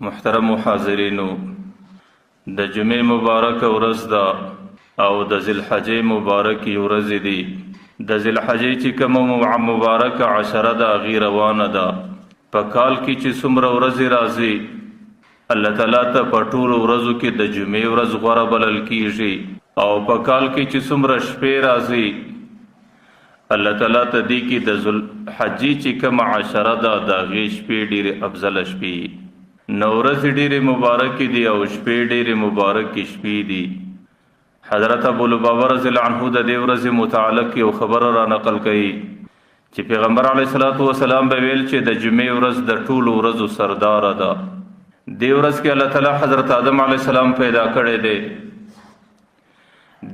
محترم حاضرینو، د جمعې مبارک ورځ ده او د ذوالحجې مبارکې ورځې دي. د ذوالحجې چې کومه مبارکه عشره ده هغې روانه ده. په کال کې چې څومره ورځې راځي الله تعالی ته په ټولو ورځو کې د جمعې ورځ غوره بلل کیږي او په کال کې چې څومره شپې راځي الله تعالی ته دې کې د ذوالحجې چې کومه عشره ده د هغې شپې ډېرې افضله شپې نو ورځې ډېرې مبارکې دي او شپې ډېرې مبارکې شپې دي. حضرت ابو لبابه رضی الله عنه د دې ورځې متعلق یو خبره را نقل کوي چې پیغمبر علیه الصلاة والسلام به ویل چې د جمعې ورځ د ټولو ورځو سرداره ده. دې ورځ کې الله تعالی حضرت آدم علیه السلام پیدا کړی دی.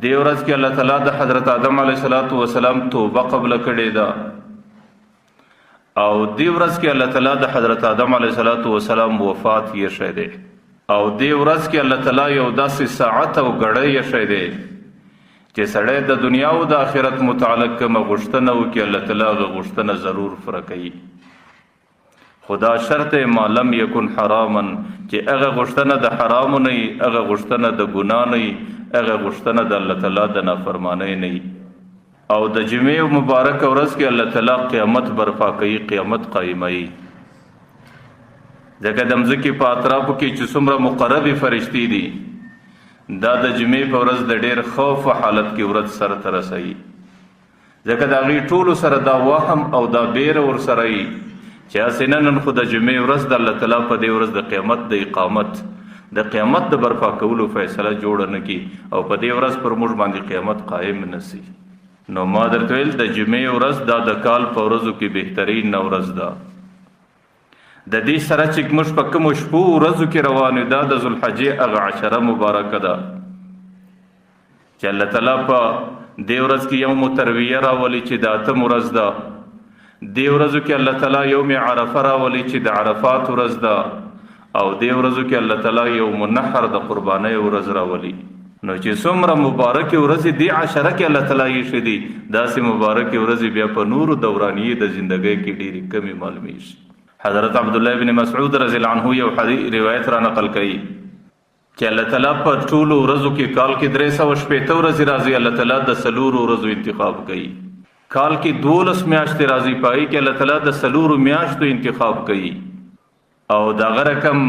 دې ورځ کې الله تعالی د حضرت آدم علیه الصلاة والسلام توبه قبله کړې ده او دې ورځ کې الله تعالی د حضرت آدم علیه الصلاة والسلام وفات یې شوی دی او دې ورځ کې الله تعالی یو داسې ساعت او ګړی یې شوی دی چې سړی د دنیا او د آخرت متعلق کومه غوښتنه وکړي الله تعالی هغه غوښتنه ضرور پوره کوي. خدا شرط ما لم یکن حراما چې هغه غوښتنه د حرامو نه وي، هغه غوښتنه د ګناه نه وي، هغه غوښتنه د الله تعالی د نافرمانۍ نه وي. او د جمعې مبارک ورځ کې الله تعالی قیامت برپا کوي، قیامت قایموي. ځکه د مځکې په اطرافو کې چې څومره مقربې فرشتې دي دا د جمعې په ورځ د ډېر خوف حالت کې ورځ سره ته رسوي. ځکه د هغې ټولو سره دا وهم او دا بیره ورسره وي چې هسې نن خو د جمعې ورځ د الله تعالی په دې ورځ د قیامت د اقامت د قیامت د برپا کولو فیصله جوړه نه کړي او په دې ورځ پر موږ باندې قیامت قایم نه سي. نو ما درته ویل د جمعې ورځ دا د کال په ورځو کې بهترین ورځ ده. د دې سره چې موږ په کومو شپو ورځو کې روان یو دا د ذوالحجې هغه عشره مبارکه ده چې الله تعالی په دې ورځ کې یوم ترویه راولي چې د اتم ورځ ده. دې ورځو کې الله تعالی یوم عرفه راولي چې د عرفات ورځ ده او دې ورځو کې الله تعالی یوم النحر د قربانۍ ورځ راولي. نو چې څومره مبارکې ورځې دې عشره کې الله تعالی یې ښه دي داسې مبارکې ورځې بیا په نورو دورانیې د زندګۍ کې ډېرې کمې معلومیږي. حضرت عبدالله بن مسعود رضی الله عنه یو روایت را نقل کوي چې الله تعالی په ټولو ورځو کې کال کې 360 ورځې راځي الله تعالی د 4 ورځو انتخاب کوي. کال کې 12 میاشتې راځي پای کې الله تعالی د 4 میاشتو انتخاب کوي. او دغه رقم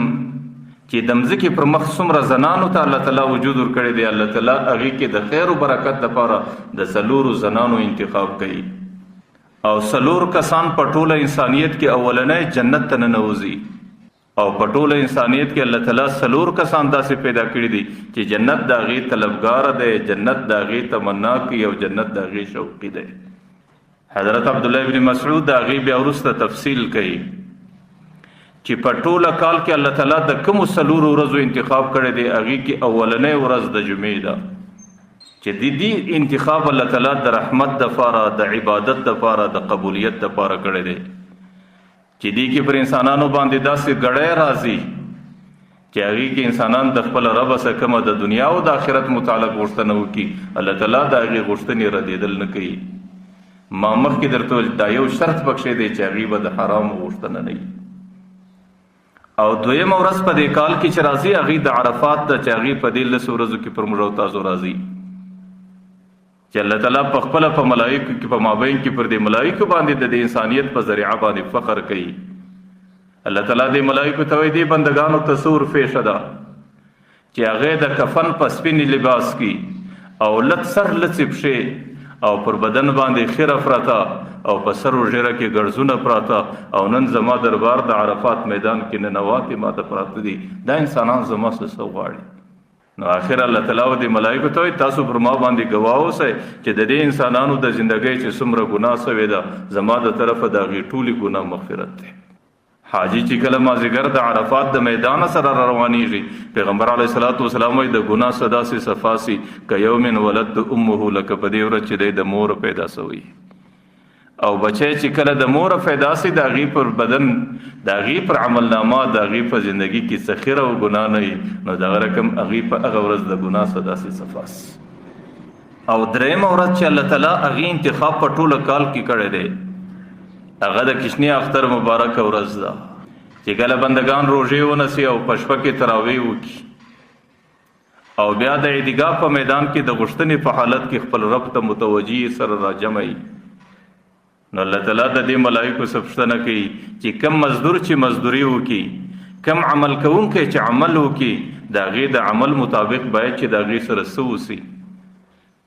چې د مځکې پر مخ څومره زنانو ته الله تعالی وجود ورکړی دی الله تعالی هغې کې د خیر و برکت دپاره د 4 زنانو انتخاب کوي او 4 کسان په ټوله انسانیت کې اولنی جنت ته ننوځي او په ټوله انسانیت کې الله تعالی 4 کسان داسې پیدا کړي دي چې جنت د هغې طلبګاره دی، جنت د هغې تمنا کوي او جنت د هغې شوقي دی. حضرت عبدالله بن مسعود د هغې بیا وروسته تفصیل کوي چې په ټوله کال کې الله تعالی د کومو 4 ورځو انتخاب کړی دی هغې کې اولنۍ ورځ د جمعې ده چې د دې انتخاب الله تعالی د رحمت دپاره د عبادت دپاره د قبولیت دپاره کړی دی چې دې کې پر انسانانو باندې داسې ګړی راځي چې هغې کې انسانان د خپل رب څخه کومه د دنیا او د آخرت متعلق غوښتنه وکړي الله تعالی د هغې غوښتنې ردېدل نه کوي. ما مخکې درته ویل دا یو شرط پکښې دی چې هغې به د حرامو غوښتنه نه وي. او دویمه ورځ په دې کال کې چې راځي هغې د عرفات ده چې هغې په دې 10 ورځو کې پر موږ او تاسو راځي چې الله تعالی په خپله په ملایکو کې په مابین کې پر دې ملایکو باندې د انسانیت په ذریعه باندې فخر کوي. الله تعالی دې ملایکو ته وایي دې بندګانو ته څه ورپېښه ده چې هغې د کفن په سپینې لباس کې او لږ سر لڅې پښې او پر بدن باندې خیره پراته او په سر و ژیره کې ګړزونه پراته او نن زما دربار د عرفات میدان کې ننواتې ماته پراته دي دا انسانان زما څه غواړي. نو آخر الله تعالی و دې ملایکو ته وایي تاسو پر ما باندې ګواه اوسئ چې د دې انسانانو د زندګۍ چې څومره ګناه سوې ده زما د طرفه د هغې ټولې ګناه مغفرت دی. حاجي چې کله مازدیګر د عرفات د میدان سره روانېږي پیغمبر علیه الصلاة والسلام وایي د ګناه څه داسې صفاسي که یوم ولد امه لکه په دې ورځ چې دی د مور پیدا سوی او بچی چې کله د مور پیدا سي د هغې پر بدن د هغې پر عملنامه د هغې په زندګي کې څه خیره او ګناه نه وي نو دغه رقم هغې په هغه ورځ د ګناه څه داسې صفاس. او درېیمه ورځ چې الله تعالی هغې انتخاب په ټوله کال کې کړی دی هغه د کشنی اختر مبارک ورځ ده چې کله بندگان روژې ونسي او په شپه کې تراویح وکړي او بیا د عیدګاه په میدان کې د غوښتنې په حالت کې خپل رب ته متوجي سره راجمعي، نو الله تعالی د دې ملایکو پوښتنه کوي چې کم مزدور چې مزدوري وکړي، کم عمل کوونکی چې عمل وکړي، د هغې د عمل مطابق باید چې د هغې سره څه وسي.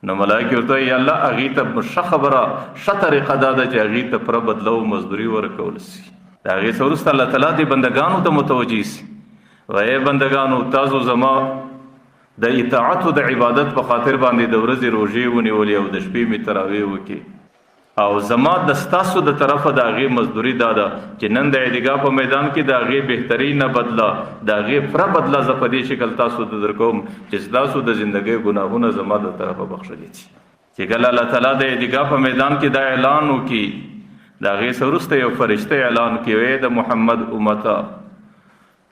نو ملایکې ورته یا الله هغې ته ښه خبره ښه طریقه دا ده چې هغې ته پوره بدله او مزدوري ورکول سي. د هغې څه وروسته الله تعالی دې بندګانو ته متوجي سي، وایي بندګانو تاسو زما د اطاعت او د عبادت په خاطر باندې د ورځې روژې ونیولې او د شپې مې تراویح وکړې او زما د ستاسو د طرفه د هغې مزدوري دا ده چې نن د عیدګاه په میدان کې د هغې بهترینه بدله د هغې پوره بدله زه په دې شکل تاسو ته درکوم چې ستاسو د زندګۍ ګناهونه زما د طرفه بخښلي شي. چې کله الله تعالی د عیدګاه په میدان کې دا اعلان وکړي، د هغې څه وروسته یو فرشته اعلان کوي، ای د محمد امته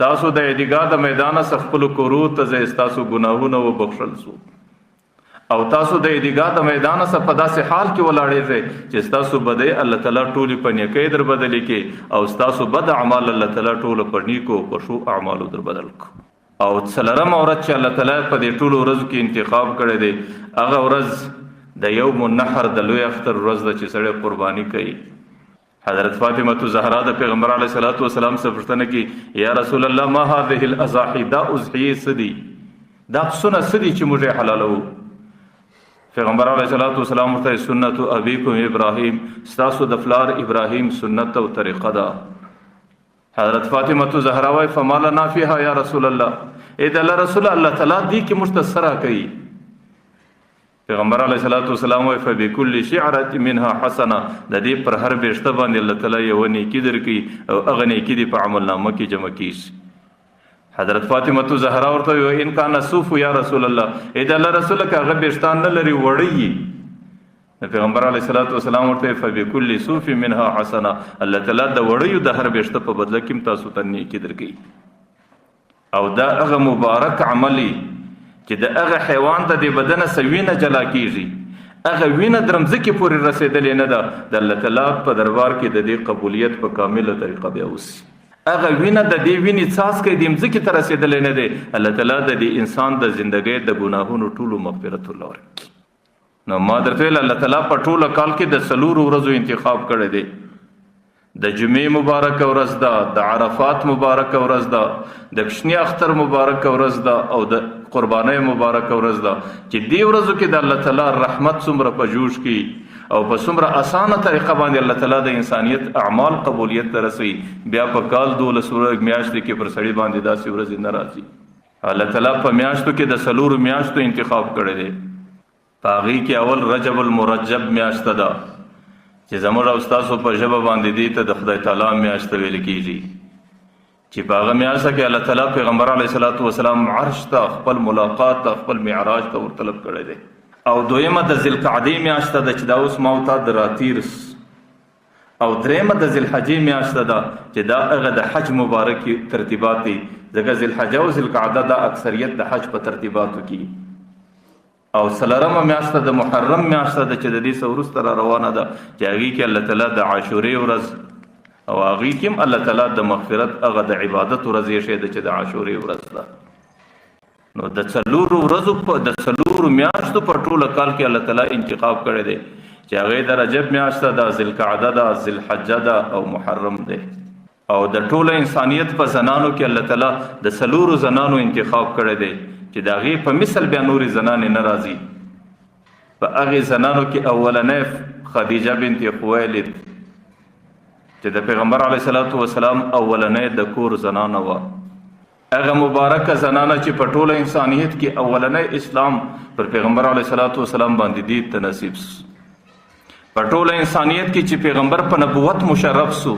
تاسو د عیدګاه د میدانه څخه خپلو کورو ته ځئ، ستاسو ګناهونه وبخښل سو، او تاسو د عیدګاه د میدانه څخه په داسې حال کې ولاړېږئ چې ستاسو بدۍ الله تعالی ټولې په نیکۍ در بدلې کړي او ستاسو بد اعمال الله تعالی ټوله په نیکو او په ښو اعمالو در بدل کړو. او څلورمه ورځ چې الله تعالی په دې ټولو ورځو کې انتخاب کړی دی، هغه ورځ د یوم النحر د لوی اختر ورځ ده چې سړی قرباني کوي. حضرت فاطمه زهرا د پیغمبر علیه الصلاۃ والسلام څخه پوښتنه کی یا رسول الله ما هذه الاضاحی، دا اضحیې څه دي، دا پسونه څه دي چې موږ یې حلالوو؟ پیغمبر علیه الصلاۃ والسلام ورته سنت ابیکم ابراهیم، ستاسو د پلار ابراهیم سنت او طریقه ده. حضرت فاطمه زهرا وایي فما لنا فیها یا رسول الله، ای د الله رسول الله تعالی دې کې موږ ته څه راکوي؟ پیغمبر علیه الصلاۃ والسلام وایي فبکل شعرة منها حسنه، د دې پر هر بیشته باندې الله تعالی یوه نیکي درکوي او هغه نیکي دې په عملنامه کې جمع کیږي. حضرت فاطمه زهرا ورته وایي ان کان صوف یا رسول الله، ای د الله رسول که هغه بیشتان نه لري وړی، پیغمبر علیه الصلاۃ والسلام ورته فبکل صوف منها حسنه، الله تعالی د وړیو د هر بیشته په بدله کې تاسو ته نیکي درکوي. او دا هغه مبارک عملی چې د هغه حیوان ته د بدنه څه وینه جلا کیږي، هغه وینه درمځکې پورې رسېدلې نه ده، د الله تعالی په دربار کې د دې قبولیت په کامله طریقه بیا اوسي. هغه وینه د دې وینې څاڅکی د مځکې ته رسېدلی نه دی، الله تعالی د دې انسان د زندګۍ د ګناهونو ټولو مغفرت الله ورکړي. نو ما درته ویل الله تعالی په ټوله کال کې د څلورو ورځو انتخاب کړی دی. د جمعې مبارک ورځ ده، د عرفات مبارک ورځ ده، د کشنی اختر مبارک ورځ ده او د قربانۍ مبارک ورځ ده، چې دې ورځو کې د الله تعالی رحمت څومره په جوش کې او په څومره اسانه طریقه باندې الله تعالی د انسانیت اعمال قبولیت ته رسوي. بیا په کال 12 میاشتې کې پر سړي باندې داسې ورځې نه راځي. الله تعالی په میاشتو کې د څلورو میاشتو انتخاب کړی دی. په هغې کې اول رجب المرجب میاشته ده چې زموږ او ستاسو په ژبه باندې دې ته د خدای تعالی میاشت ویل کېږي، چې په هغه میاشته کې الله تعالی پیغمبر علیه الصلاۃ والسلام عرش ته خپل ملاقات ته خپل معراج ته ورطلب کړی دی. او دویمه د ذوالقعدې میاشته ده چې دا اوس ما ته د راتیرس، او دریمه د ذوالحجې میاشته ده چې دا هغه د حج مبارک ترتیبات دي، ځکه ذوالحجه او ذوالقعده دا اکثریت د حج په ترتیباتو کې. او څلورمه میاشته د محرم میاشته ده چې د دې څه وروسته را روانه ده، چې هغې کې الله تعالی د عاشورې ورځ او هغې کې هم الله تعالی د مغفرت هغه د عبادت ورځ یې ښې ده چې د عاشورې ورځ ده. نو د څلورو ورځو د څلورو میاشتو په ټوله کال کې الله تعالی انتخاب کړی دی، چې هغې د رجب میاشته ده، ذوالقعده ده، ذوالحجه ده او محرم دی. او د ټوله انسانیت په زنانو کې الله تعالی د څلورو زنانو انتخاب کړی دی چې د هغې په مثل بیا نورې زنانې نه راځي. په هغې زنانو کې اولنۍ خدیجه بنت خویلد چې د پیغمبر علیه الصلاۃ والسلام اولنۍ د کور زنانه وه، هغه مبارکه زنانه چې په ټوله انسانیت کې اولنۍ اسلام پر پیغمبر علیه الصلاۃ والسلام باندې دید ته نصیب سو. په ټوله انسانیت کې چې پیغمبر په نبوت مشرف سو،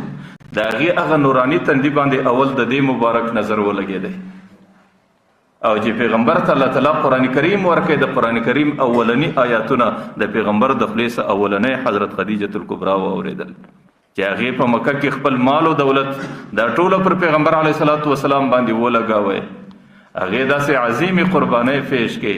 د هغې هغه نوراني تندي باندې اول د دې مبارک نظر ولګېدی، او چې پیغمبر ته الله تعالی قرآن کریم ورکړی، د قرآن کریم اولنی آیاتونه د پیغمبر د خولې څخه اولنی حضرت خدیجة الکبرا واورېدل، چې هغې په مکه کې خپل مال او دولت دا ټوله پر پیغمبر علیه الصلاۃ والسلام باندې ولګاوی. هغې داسې عظیمې قربانۍ پیش کړې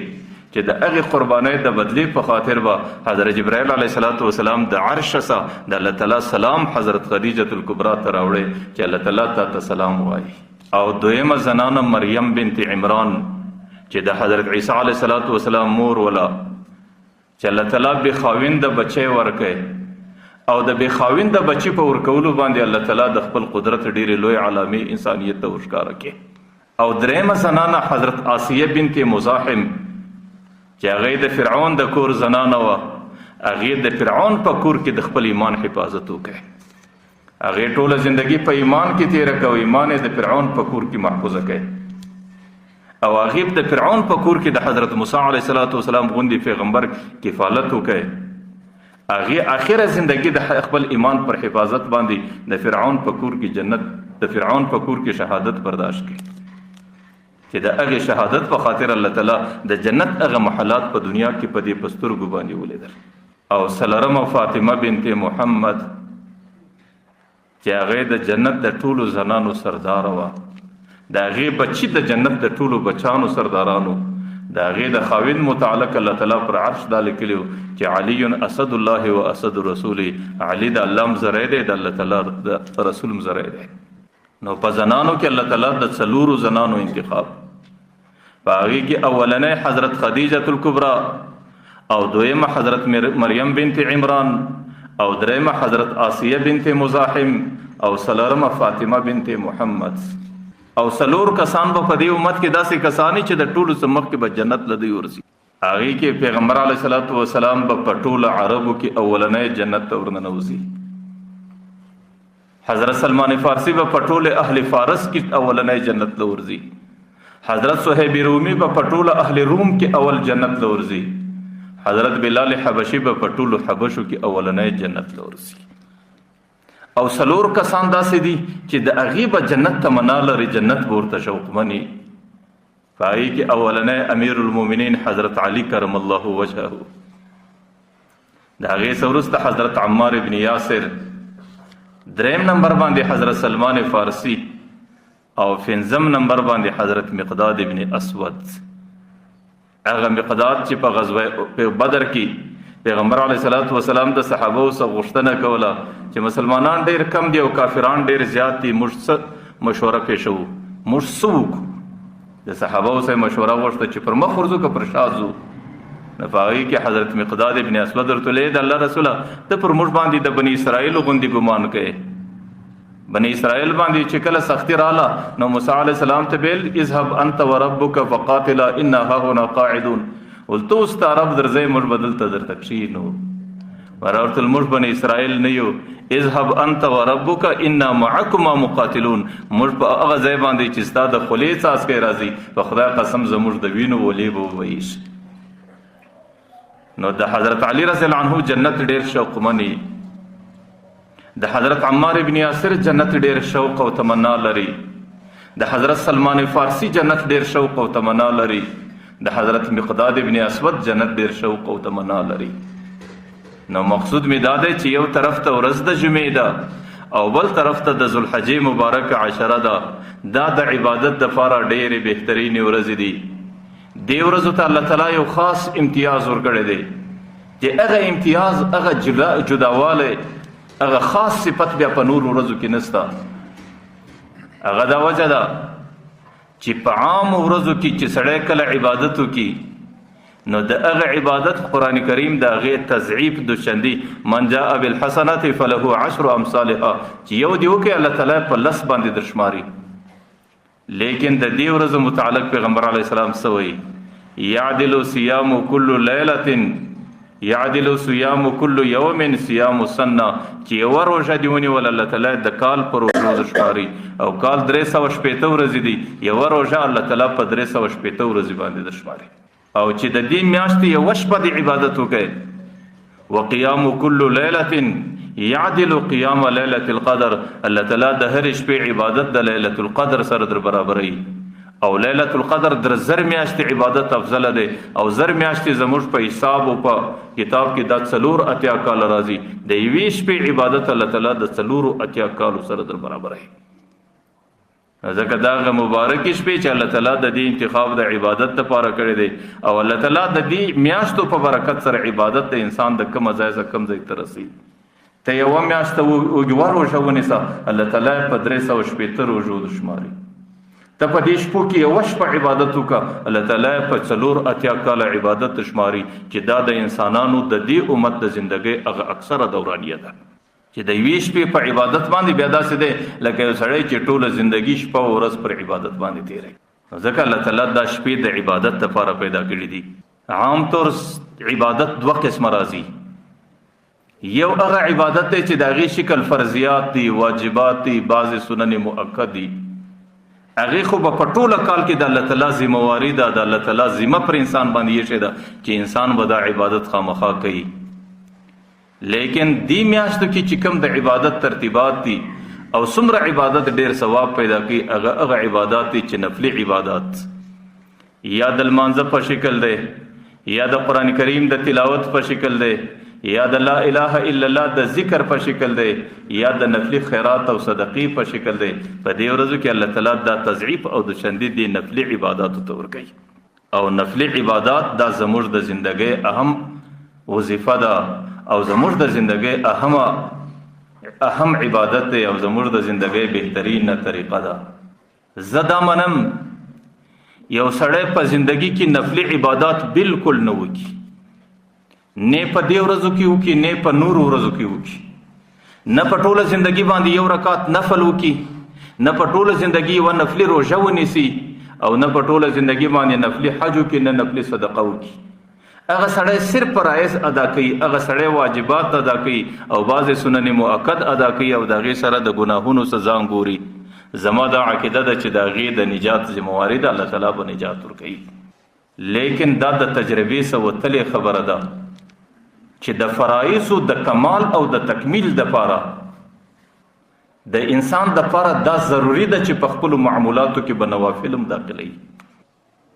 چې د هغې قربانۍ د بدلې په خاطر به حضرت جبرائیل علیه السلام د عرش څخه د الله تعالی سلام حضرت خدیجة الکبرا ته راوړی چې الله تعالی ته سلام وایي. او دویمه زنانه مریم بنت عمران چې د حضرت عیسی علیه السلام مور ولا چې الله تعالی بې خاوینده بچی ورکړي او د بې خاوینده بچي په ورکولو باندې الله تعالی د خپل قدرت ډېرې لوی علامې انسانیت ته ورښکاره کړي. او درېیمه زنانه حضرت آسیه بنت مزاحم چې هغې د فرعون د کور زنانه وه، هغې د فرعون په کور کې د خپل ایمان حفاظت وکړي. هغې ټوله زندگی په ایمان کې تېره کوي، ایمان یې د فرعون په کور کې محفوظه کوي. او هغې د فرعون په کور کې د حضرت موسی علیه السلام غوندې پیغمبر کفالت وکړي. هغې آخره زندگی د خپل ایمان پر حفاظت باندې د فرعون په کور کې جنت، د فرعون په کور کې شهادت برداشت کړي چې د هغې شهادت په خاطر الله تعالی د جنت هغه محلات په دنیا کې په دې په سترګو باندې ولیدل. او څلورمه فاطمه بنت محمد چې هغې د جنت د ټولو زنانو سرداره وه، د هغې بچي د جنت د ټولو بچانو سردارانو، د هغې د خاوند متعلق الله تعالی پر عرش دا لیکلي چې علی اسد الله و اسد رسوله، علي د الله مزری دی، د الله تعالی د رسول مزری دی. نو په زنانو کې الله تعالی د څلورو زنانو انتخاب، په هغې کې اولنۍ حضرت خدیجة الکبرا، او دویمه حضرت مریم بنت عمران، او درېیمه حضرت آسیه بنت مزاحم، او څلورمه فاطمه بنت محمد. او څلور کسان به په دې امت کې داسې کسانی چې د ټولو څه مخکې به جنت له دوی ورځي. هغې کې پیغمبر علیه السلام به په ټوله عربو کې اولنی جنت ته ورننوځي. حضرت سلمان فارسی به په ټوله اهل فارس کې اولنی جنت له ورځي. حضرت صہیب رومی به په ټوله اهل روم کې اول جنت له ورځي. حضرت بلال حبشي به په ټولو حبشو کې اولنی جنت له ورځي. او څلور کسان داسې دي چې د هغې به جنت تمنا لري، جنت به ورته شوقمني. په هغې کې اولنی امیر المؤمنین حضرت علی کرم الله وجهه، د هغې څه وروسته حضرت عمار ابن یاسر، درېیم نمبر باندې حضرت سلمان فارسی، او پنځم نمبر باندې حضرت مقداد ابن اسود. هغه مقداد چې په غزوه بدر کې پیغمبر علیه السلام د صحابو څخه غوښتنه کوله چې مسلمانان ډېر کم دي او کافران ډېر زیات دي، موږ څه مشوره پیښوو، موږ څه وکړو؟ د صحابو څخه مشوره غوښته چې پر مخ ورځو که پر شا ځو. نو په هغې کې حضرت مقداد ابن اسود ورته ویل د الله رسوله ته پر موږ باندې د بني اسرائیلو غوندې ګمان کوې. بني اسرائیل باندې چې کله سختي راله نو موسی علیه السلام ته ویل اذهب انت وربک فقاتلا انا هاهنا قاعدون، ولته اوس ستا رب درځئ موږ به دلته درته کښېنو. ورته موږ بني اسرائیل نه یو، اذهب انت وربک انا معکما مقاتلون، موږ په هغه ځای باندې چې ستا د خولې څاڅکی راځي په خدای قسم زموږ د وینو ولې به وویش. نو د حضرت علی رضی الله عنه جنت ډېر شوقمني، د حضرت عمار ابن یاسر جنت ډېر شوق او تمنا لري، د حضرت سلمان فارسی جنت ډېر شوق او تمنا لري، د حضرت مقداد ابن اسود جنت ډېر شوق او تمنا لري. نو مقصود می دا دی چې یو طرف ته ورځ د جمعې ده او بل طرف ته د ذوالحجې مبارکه عشره ده، دا د عبادت دپاره ډېرې بهترینې ورځې دي. دې ورځو ته الله تعالی یو خاص امتیاز ورکړی دی چې هغه امتیاز، هغه جداوالی، هغه خاص صفت بیا په نورو ورځو کې نشته. هغه دا وجه ده چې په عامو ورځو کې چې سړی کله عبادت وکړي نو د هغه عبادت قرآن کریم د هغې تضعیف دوشندي، من جاء بالحسنة فله 10 امثالها، چې یو دی وکړي الله تعالی په 10 باندې درشماري. لیکن د دې ورځو متعلق پیغمبر علیه السلام څه وایي؟ یعدل صیام کل لیلة یعدل صیام کل یوم صیام سنه، چې یوه روژه دې ونیول الله تعالی د کال پر روژو شماري، او کال 360 ورځې دي، یوه روژه الله تعالی په 360 ورځې باندې درشماري. او چې د دې میاشتې یوه شپه د عبادت وکړي، وقیام کل لیلة یعدل قیام لیلة القدر، الله تعالی د هرې شپې عبادت د لیلة القدر سره در برابروي. او لیلة القدر در 1000 میاشتې عبادت افضل دی، او 1000 میاشتې زموږ په حساب او په کتاب کې دا 480 کال راځي، د یوې شپې عبادت الله تعالی د 480 کالو سره در برابروي. ځکه داغه مبارک شپې چې الله تعالی د دې انتخاب د عبادت لپاره کړی دی او الله تعالی د دې میاشتو په برکت سره عبادت د انسان د کم ځای څخه کم ځای ته رسي. ته یو میاشت وګور روژه ونیسه، الله تعالی په 360 روژو شماري. ته په دې شپو کې یو شپه عبادت وکړه، الله تعالی په 480 کاله عبادت شماري، چې دا د انسانانو د دې امت د ژوندۍ هغه اکثره دورانیه ده چې د یوې شپې په عبادت باندې بیا داسې دی لکه یو سړی چې ټوله زندگی شپه او ورځ پر عبادت باندې تیروي. ځکه الله تعالی دا شپې د عبادت لپاره پیدا کړي دي. عام طور عبادت 2 قسمه راځي. یو هغه عبادت دی چې د هغې شکل فرضیات دي، واجبات دي، بعضې سنن مؤکد دي. هغې خو به په ټوله کال کې د الله تعالی ذمواري ده، د الله تعالی ذمه پر انسان باندې ایښې ده چې انسان به دا عبادت خامخا کوي. لیکن دی میاشتو کې چې کوم د عبادت ترتیبات دي او څومره عبادت ډیر ثواب پیدا کوي، هغه عبادات دي چې نفلي عبادات یا د لمانځه په شکل دی، یا د قرآن کریم د تلاوت په شکل دی، یا د لا اله الا الله د ذکر په شکل دی، یا د نفلي خیرات او صدقې په شکل دی. په دې ورځو کې الله تعالی دا تضعیف او د شندید دی نفلي عباداتو ته ورکوي. او نفلي عبادات دا زموږ د زندګۍ اهم وظیفه ده او زموږ د زندګۍ اهم عبادت دی او زموږ د زندګۍ بهترین طریقه ده. زه دا منم یو سړی په زندگی کې نفلي عبادات بالکل نه وکړي، نه په دې ورځو کې وکړي، نه په نورو ورځو کې وکړي، نه په ټوله زندگی باندې یو رکعت نفل وکړي، نه په ټوله زندگی و نفلي روژه ونیسي، او نه په ټوله زندگی باندې نفلي حج وکړي، نه نفلي صدقه وکړي. هغه سړی صرف فرایض ادا کوي، هغه سړی واجبات ادا کوي او بعضې سنن مؤکد ادا کوي او د هغې سره د ګناهونو سزا ګوري. زما دا عقیده ده چې د هغې د نجات ذمواري ده، الله تعالی به نجات ورکوي. لیکن دا د تجربې څخه وتلې خبره ده چې د فرایضو د کمال او د تکمیل دپاره د انسان دپاره دا ضروري ده چې په خپلو معمولاتو کې به نوافل هم داخلوي.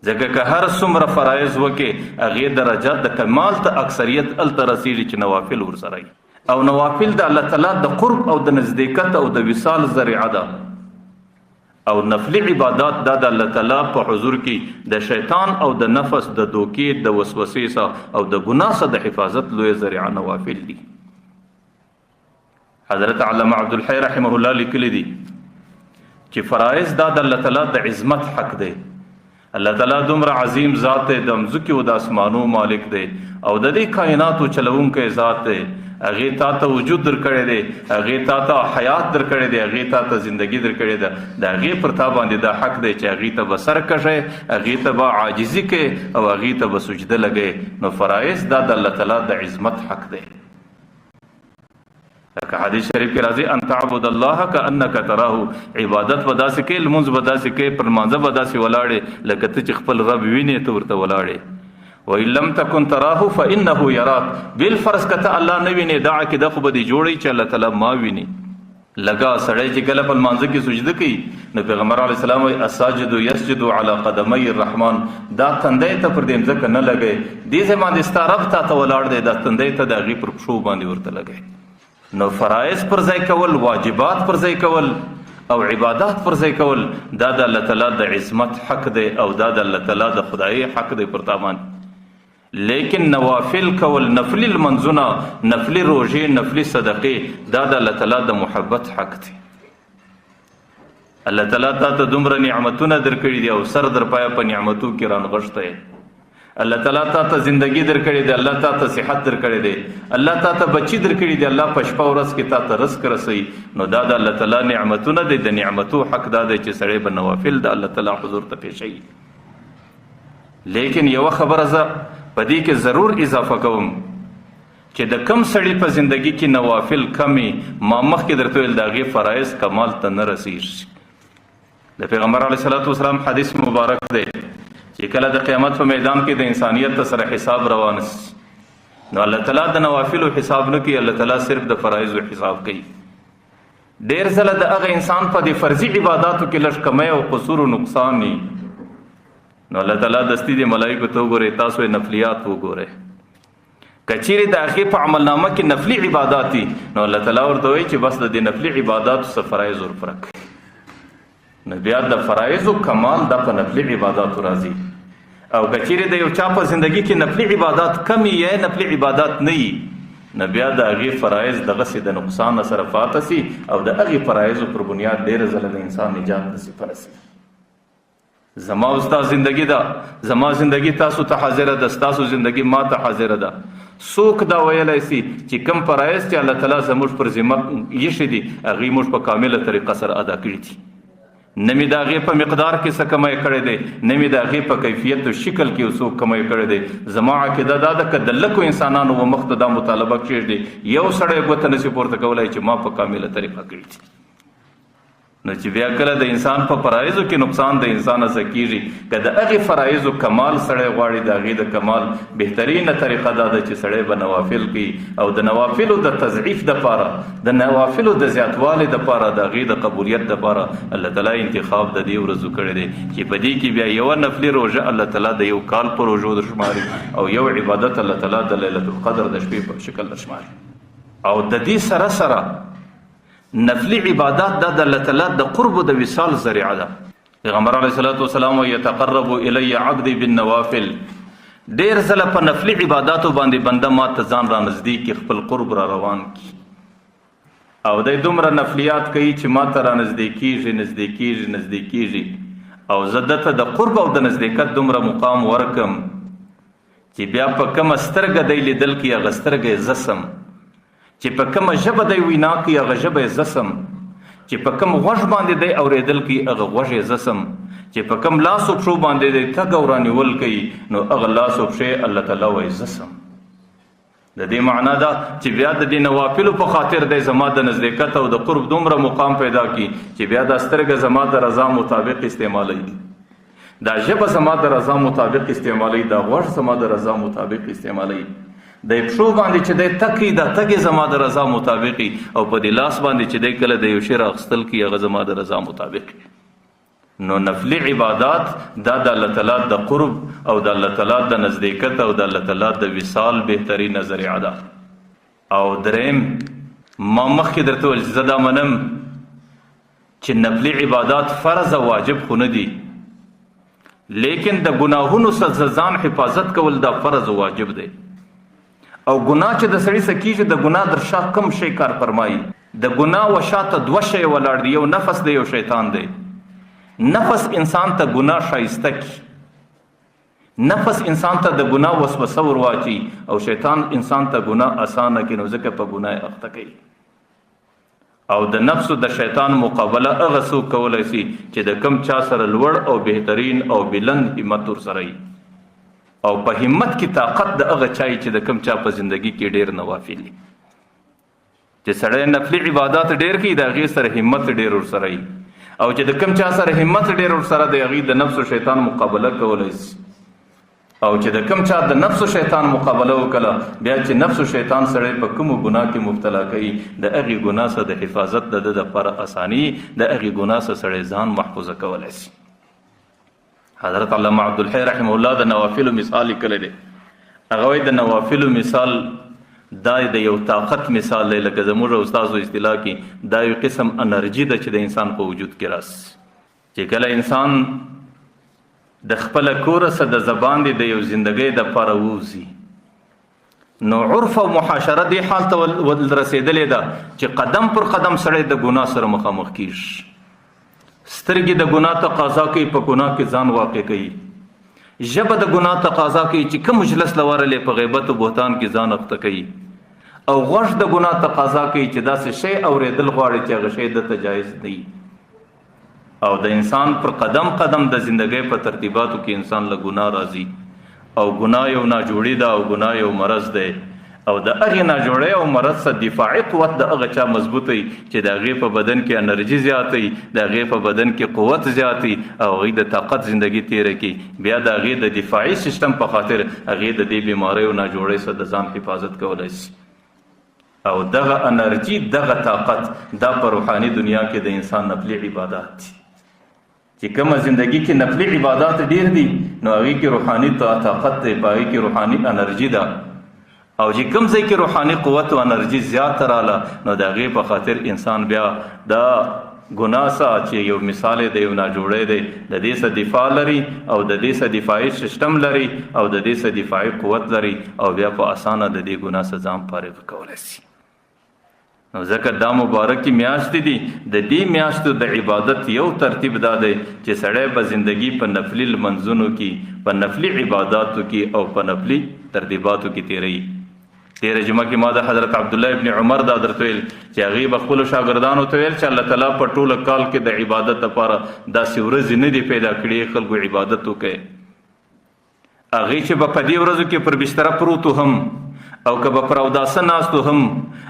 ځکه که هر څومره فرایض وکړي، هغې درجه د کمال ته اکثریت هلته رسېږي چې نوافل ورسره وي. او نوافل د الله تعالی د قرب او د نزدېکت او د وصال ذریعه ده. او نفلي عبادات دا د الله تعالی په حضور کې د شیطان او د نفس د دوکې د وسوسې څخه او د ګناه څخه د حفاظت لویه ذریعه نوافل دي. حضرت علامه عبدالحی رحمه الله لیکلی دي چې فرایض دا د الله تعالی د عظمت حق دی. الله تعالی دومره عظیم ذات دی، د مځکې او د اسمانو مالک دی او د دې کائناتو چلوونکی ذات دی. هغې تا ته وجود درکړی دی، هغې تا ته حیات درکړی دی، هغې تا ته زندگی درکړې ده. د هغې پر تا باندې دا حق دی چې هغې ته به سر کږئ، هغې ته به عاجزي کوې او هغې ته به سجده لګئ. نو فرایض دا د الله تعالی د عظمت حق دی. لکه حدیث شریف کې راځي ان تعبد الله کأنک تراه، عبادت به داسې کوې، لمونځ به داسې کوې، پر لمانځه به داسې ولاړې لکه ته چې خپل رب وینې ته ورته ولاړې. وإن لم تكن تراه فإنه يراك، بالفرض کته الله نه ویني، دا عقیده خو به دې جوړی چې الله تعالی ما ویني. لگا سړی چې کله په لمانځه کې سجده کوي، نو پیغمبر علیه السلام وایي الساجد یسجد علی قدمی الرحمن، دا تندی ته پر دې مځکه نه لګئ، دې ځای باندې ستا رب تا ته ولاړ دی، دا تندی ته د هغې پر پښو باندې ورته لګئ. نو فرایض پر ځای کول، واجبات پر ځای کول او عبادات پر ځای کول، دا د الله تعالی د عظمت حق دی او دا د الله تعالی د خدایي حق دی پر تا باندې. لیکن نوافل کول، نفلی المنځونه، نفلی روژې، نفلی صدقې، دا د الله تعالی د محبت حق دی. الله تعالی تا ته دومره نعمتونه درکړي دي او سر در پایه په نعمتو کې رانغښتی. الله تعالی تا ته زندگی درکړي دی، الله تا ته صحت درکړي دی، الله تا ته بچی درکړي دی، الله په شپه ورځ کې تا ته رزق رسوي. نو دا د الله تعالی نعمتونه دی. د نعمتو حق دا دی چې سړی به نوافل د الله تعالی حضور ته پیښوي. لیکن یوه خبره زه په دې کې ضرور اضافه کوم چې د کم سړي په زندگی کې نوافل کمی، ما مخکې درته ویل د هغې فرایض کمال ته نه رسېږي. د پیغمبر علیه الصلاة والسلام حدیث مبارک دی چې کله د قیامت په میدان کې د انسانیت سره حساب روان شي، نو الله تعالی د نوافلو حساب نه کوي، الله تعالی صرف د فرایضو حساب کوي. ډېر ځله د هغه انسان په دې فرضي عباداتو کې لږ کمی او قصور او نقصان وي، نو الله تعالی دستی د ملائکو ته وګورئ، تاسو یې نفلیات وګورئ. که چیرې د هغې په عملنامه کې نفلي عبادات دي، نو الله تعالی ورته وایي چې بس د دې نفلي عباداتو څخه فرایض ورپوره کړئ. نو بیا د فرایضو کمال د په نفلي عباداتو راځي. او که چیرې د یو چا په زندگی کې نفلي عبادات کمی یا نفلي عبادات نه وي، نو بیا د هغې فرایض دغسې د نقصان سره پاته سي او د هغې فرایضو پر بنیاد ډېره ځله د انسان نجات نصیب نسي. زما او ستا زندگی ده، زما زندگی تاسو ته حاضره ده، ستاسو زندگی ما ته حاضره ده. څوک دا ویلی سي چې کم فرایض چې الله تعالی زموږ پر ذمه ایښي دي هغې موږ په کامله طریقه سره ادا کړي دي. نه مې د هغې په مقدار کې څه کمی کړی دی، نه مې د هغې په کیفیت او شکل کې څوک کمی کړی دی. زما عقیده دا ده که د لکو انسانانو و مخ ته دا مطالبه کېږدي یو سړی ګوته نشي پورته کولی چې ما په کامله طریقه کړي دي. نو چې بیا کله د انسان په فرایضو کې نقصان د انسان څه کېږي، که د هغې فرایضو کمال سړی غواړي د هغې د کمال بهترینه طریقه دا ده چې سړی به نوافل کوي او د نوافلو د تضعیف دپاره، د نوافلو د زیاتوالي دپاره، د هغې د قبولیت دپاره الله تعالی انتخاب د دې ورځو کړی دی چې په دې کې بیا یوه نفلي روژه الله تعالی د یو کال په روژو درشماري او یو عبادت الله تعالی د لیلة القدر د شپې په شکل درشماري. او د دې سره سره نفلی عبادات دا د الله تعالی د قرب او د وصال ذریعه ده. پیغمبر علیه الصلاۃ والسلام یتقرب الی عبدی بالنوافل، ډیر ځله په نفلی عباداتو باندې بنده ما ته ځان را نزدیک خپل قرب را روان کی او د دومره نفلیات کوي چې ما ته را نزدیکیږي او زه دته د قرب او د نزدېکت دومره مقام ورکم چې بیا په کومه سترګه دی لیدل کې هغه سترګه زسم، چې په کومه ژبه دی وینا کوي هغه ژبه یې زسم، چې په کوم غوږ باندې دی اورېدل کوي هغه غوږ یې زسم، چې په کوم لاس او پښو باندې دی تګ او رانیول کوي نو هغه لاس او پښې الله تعالی وایي زسم. د دې معنا ده چې بیا د دې نوافلو په خاطر دی زما د نزدېکت او د قرب دومره مقام پیدا کړي چې بیا دا سترګه زما د رضا مطابق استعمالوي، دا ژبه زما د رضا مطابق استعمالوي، دا غوږ زما د رضا مطابق استعمالوي، د پښو باندې چې دی تکي دا تګې زما د رضا مطابقي او په دې لاس باندې چې دی کله د یو شی راخیستل کي هغه زما د رضا مطابق. نو نفلي عبادات دا د الله تعالی د قرب او د الله تعالی د نزدېکت او د الله تعالی د وصال بهترینه ذریعه ده. او دریم ما مخکې درته ویل زه دا منم چې نفلي عبادات فرض او واجب خو نه دي، لیکن د ګناهونو څخه ځان حفاظت کول دا فرض او واجب دی. او ګناه چې د سړي څه کېږي د ګناه در شا کم شی کار فرمایي، د ګناه و شاته دوه شی ولاړ دي، یو نفس دی یو شیطان دی. نفس انسان ته ګناه ښایسته کي، نفس انسان ته د ګناه وسوسه ور واچي او شیطان انسان ته ګناه اسانه کړي نو ځکه په ګناه اخته کوي. او د نفس او د شیطان مقابله هغه څوک کولی شي چې د کم چا سره لوړ او بهترین او بلند همت ورسره وي او په همت کې طاقت د هغه چای چې د کم چا په زندگی کې ډیر نوافل دي، چې سړی نفلي عبادات ډیر کوي د هغې سره همت ډیر ورسره وي او چې د کم چا سره همت ډیر ورسره د هغې د نفس او شیطان مقابله کولی شي او چې د کم چا د نفس او شیطان مقابله وکړه بیا چې نفس او شیطان سړی په کومو ګناه کې مبتلا کوي د هغې ګناه څخه د حفاظت د ده دپاره اساني، د هغې ګناه څخه سړی ځان محفوظه کولی شي. حضرت علامه عبدالحی رحمه الله د نوافلو مثال لیکلی دی، هغه وایي د نوافلو مثال دا د یو طاقت مثال دی، لکه زموږ استازو اصطلاح کې دا یو قسم انرژي ده چې د انسان په وجود کې راسي. چې کله انسان د خپله کوره څخه د زبان دی د یو زندګۍ دپاره ووځي نو عرف او معاشره دې حال ته رسېدلې ده چې قدم پر قدم سړی د ګناه سره مخامخ کېږي. سترګې د ګناه تقاضا کوي په ګناه کې ځان واقع کوي، ژبه د ګناه تقاضا کوي چې کوم مجلس لورلې په غیبت او بهتان کې ځان اخته کوي، او غوږ د ګناه تقاضا کوي چې داسې شی اورېدل غواړي چې هغه شی دته جایز دی. او د انسان پر قدم قدم د زندګۍ په ترتیباتو کې انسان له ګناه راځي او ګناه یو ناجوړي ده او ګناه یو مرض دی او د هغې ناجوړۍ او مرض څخه دفاعي قوت د هغه چا مضبوط وي چې د هغې په بدن کې انرژي زیات وي، د هغې په بدن کې قوت زیات وي او هغې د طاقت زندگی تیره کړي، بیا د هغې د دفاعي سیستم په خاطر هغې د دې بیماریو ناجوړۍ څخه د ځان حفاظت کولی شي. او دغه انرژي دغه طاقت دا په روحاني دنیا کې د انسان نفلي عبادات دي، چې کومه زندگی کې نفلي عبادات ډیر دي نو هغې کې روحاني طاقت دی، په هغې کې روحاني انرژي ده او چې کوم ځای کې روحاني قوت او انرژي زیاته راله نو د هغې په خاطر انسان بیا دا ګناه سه چې یو مثال دی یو ناجوړی دی د دې څه دفاع لري او د دې څه دفاعي سیسټم لري او د دې څه دفاعي قوت لري او بیا په اسانه د دې ګناه څه ځان فارغ کولی شي. نو ځکه دا مبارکې میاشتې دي، د دې میاشتو د عبادت یو ترتیب دا دی چې سړی به زندگی په نفلي لمنځونو کې، په نفلي عباداتو کې او په نفلي ترتیباتو کې تیروي. تیره جمعه کې ما د حضرت عبدالله ابن عمر دا درته ویل چې هغې به خپلو شاګردانو ته ویل چې الله تعالی په ټوله کال کې د عبادت لپاره داسې ورځې نه دي پیدا کړي خلکو عبادت وکړي. هغې چې به په دې ورځو کې پر بستره پروتو هم او که به پر اوداسه ناستو هم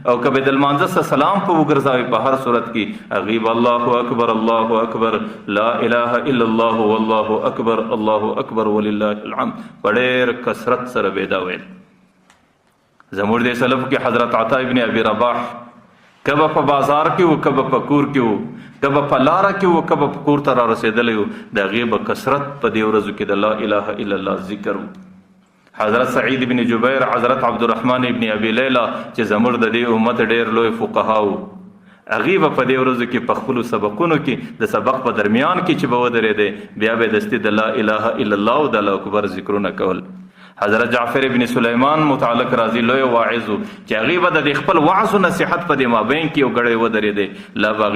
او که به د لمانځه څخه سلام په وګرځوي په هر صورت کې هغې به الله اکبر الله اکبر لا اله الا الله والله اکبر الله اکبر ولله الحمد په ډېر کثرت سره به دا ویل. زموږ د سلف کې حضرت عطا ابن ابي رباح کبه په بازار کې و کبه په کور کې و کبه په لاره کې و کبه په کور ته را رسېدلی و د هغې به کثرت په دې ورځو کې د لا اله الا الله ذکر و. حضرت سعید بن جبیر، حضرت عبدالرحمن ابن ابي لیلا چې زموږ د دې امت ډېر لوی فقها و، هغې به په دې ورځو کې په خپلو سبقونو کې د سبق په درمیان کې چې به ودرېدی بیا به دستي د لا اله الا الله او د الله اکبر ذکرونه کول. حضرت جعفر ابن سلیمان متعلق راضي لوی واعظ و چې هغې به د خپل وعظ و نصیحت په دې مابین کې یو ګړی ودرېدی لا به